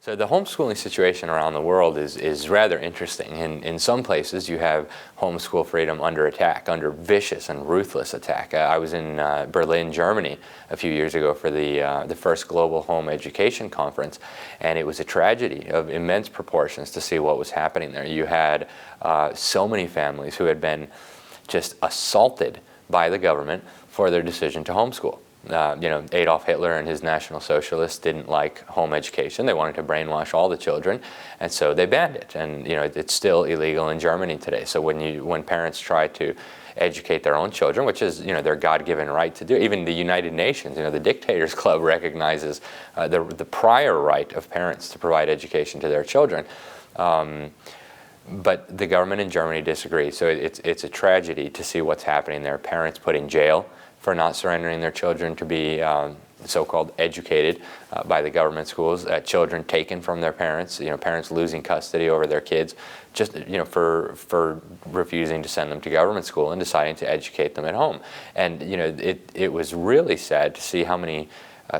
So the homeschooling situation around the world is rather interesting. In some places you have homeschool freedom under attack, under vicious and ruthless attack. I was in Berlin, Germany a few years ago for the first global home education conference, and it was a tragedy of immense proportions to see what was happening there. You had so many families who had been just assaulted by the government for their decision to homeschool. Adolf Hitler and his National Socialists didn't like home education. They wanted to brainwash all the children, and so they banned it. And it's still illegal in Germany today. So when parents try to educate their own children, which is their God-given right to do, even the United Nations, the Dictators Club recognizes the prior right of parents to provide education to their children. But the government in Germany disagrees. So it's a tragedy to see what's happening there. Parents put in jail for not surrendering their children to be so-called educated by the government schools. Children taken from their parents. Parents losing custody over their kids, just for refusing to send them to government school and deciding to educate them at home. And it was really sad to see how many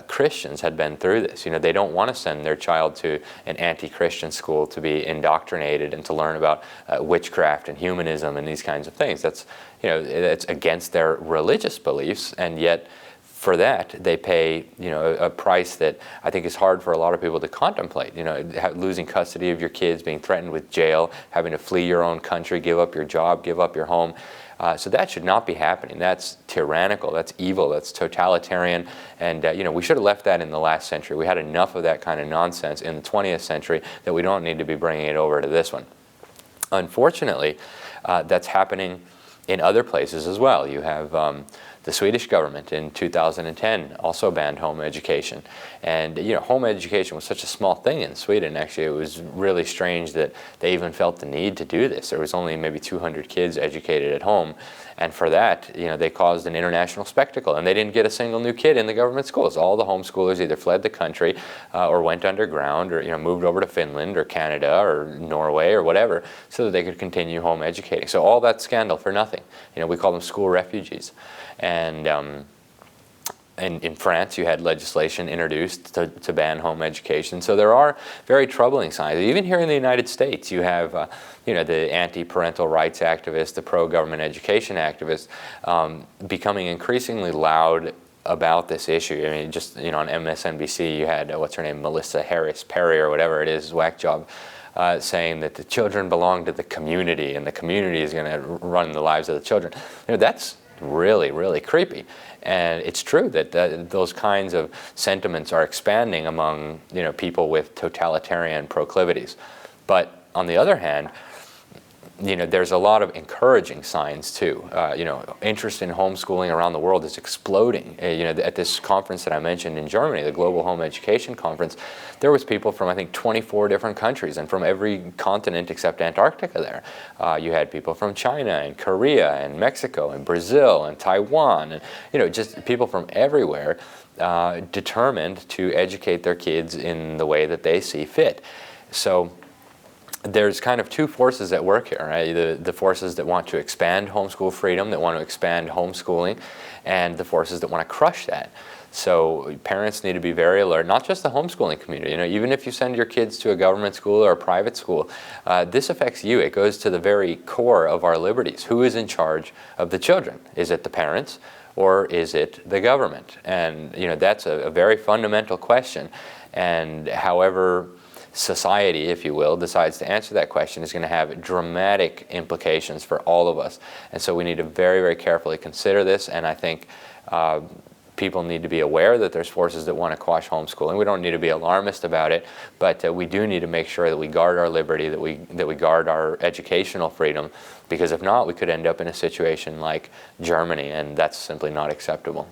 Christians had been through this. They don't want to send their child to an anti-Christian school to be indoctrinated and to learn about witchcraft and humanism and these kinds of things. That's against their religious beliefs, and yet for that they pay a price that I think is hard for a lot of people to contemplate. Losing custody of your kids, being threatened with jail, having to flee your own country, give up your job, give up your home. So that should not be happening. That's tyrannical, that's evil, that's totalitarian, and we should have left that in the last century. We had enough of that kind of nonsense in the 20th century that we don't need to be bringing it over to this one. Unfortunately, that's happening in other places as well. You have the Swedish government in 2010 also banned home education. And home education was such a small thing in Sweden. Actually, it was really strange that they even felt the need to do this. There was only maybe 200 kids educated at home. And for that, they caused an international spectacle. And they didn't get a single new kid in the government schools. All the homeschoolers either fled the country or went underground or moved over to Finland or Canada or Norway or whatever so that they could continue home educating. So all that scandal for nothing. We call them school refugees. And in France, you had legislation introduced to ban home education. So there are very troubling signs. Even here in the United States, you have the anti-parental rights activists, the pro-government education activists, becoming increasingly loud about this issue. I mean, just on MSNBC, you had what's her name, Melissa Harris Perry or whatever it is, whack job. Saying that the children belong to the community and the community is going to run the lives of the children. That's really, really creepy. And it's true that those kinds of sentiments are expanding among people with totalitarian proclivities. But on the other hand, there's a lot of encouraging signs too. Interest in homeschooling around the world is exploding. At this conference that I mentioned in Germany, the Global Home Education Conference, there was people from I think 24 different countries and from every continent except Antarctica there. You had people from China and Korea and Mexico and Brazil and Taiwan and just people from everywhere determined to educate their kids in the way that they see fit. So there's kind of two forces at work here, right? The forces that want to expand homeschool freedom, that want to expand homeschooling, and the forces that want to crush that. So parents need to be very alert, not just the homeschooling community. Even if you send your kids to a government school or a private school, this affects you. It goes to the very core of our liberties. Who is in charge of the children? Is it the parents or is it the government? And that's a very fundamental question. And however society, if you will, decides to answer that question is going to have dramatic implications for all of us. And so we need to very, very carefully consider this, and I think people need to be aware that there's forces that want to quash homeschooling. We don't need to be alarmist about it, but we do need to make sure that we guard our liberty, that we guard our educational freedom, because if not, we could end up in a situation like Germany, and that's simply not acceptable.